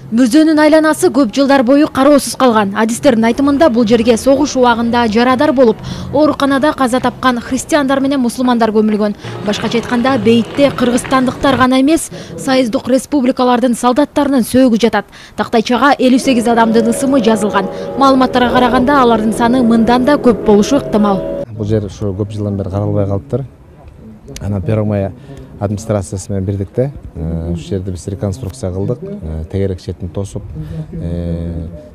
Мүрзөнүн айланасы көп жылдар бою кароосуз калган. Адистердин айтымында бул жерге согуш убагында жарадар болуп, ооруканада каза тапкан христиандар менен мусулмандар көмүлгөн. Башкача айтканда, бейитте кыргызстандыктар гана эмес, союздук республикалардын солдаттарынын сөөгү жатат. Тактайчага 58 адамдын ысымы жазылган. Маалыматтарга караганда, алардын саны мындан да көп болушу ыктымал. Бул жер ушу көп жылдан бери каралбай калыптыр. Анан Первомай администрациясы менен бирдикте ушул жерди биз реконструкция кылдык, тегерек четин тосуп,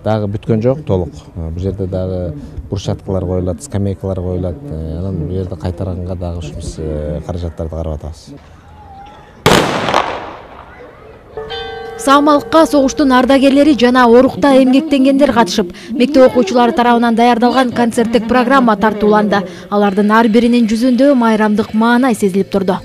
дагы бүткөн жок толук. Бул жерде дагы брусчаткалар коюлат, скамейкалар коюлат. Анан бул жерде кайтаранга дагы ушу биз каражаттарды карап атабыз. Саамалыкка согуштун ардагерлери жана оорукта эмгектенгендер катышып, мектеп окуучулары тарабынан даярдалган концерттик программа тартууланды. Алардын ар биринин жүзүндө майрамдык маанай сезилип турду.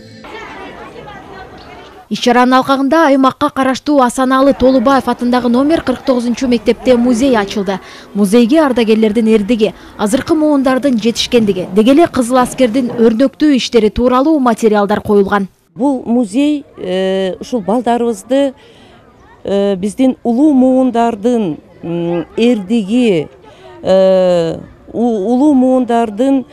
Иш-чаранын алкагында аймакка караштуу Асаналы Толубаев атындагы номер 49 мектепте музей ачылды. Музейге ардагерлердин эрдиги, азыркы муундардын жетишкендиги, деги эле Кызыл аскердин өрнөктүү иштери тууралуу материалдар коюлган. Бул музей ушул балдарыбызды биздин улуу муундардын эрдиги, улуу муундардын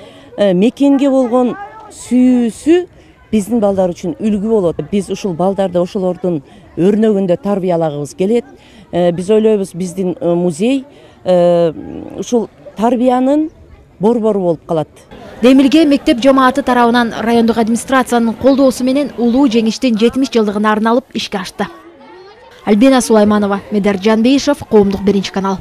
мекенге болгон сүйүүсү биздин балдар үчүн үлгү болот. Биз ушул балдарды ошолордун өрнөгүндө тарбиялагыбыз келет. Биз ойлойбуз, биздин музей ушул тарбиянын борбору болуп калат. Демилге мектеп жамааты тарабынан райондук администрациянын колдоосу менен улуу жеңиштин 70 жылдыгына арналып ишке ашты. Альбина Сулайманова, Медер Жанбейшев, Коомдук 1 канал.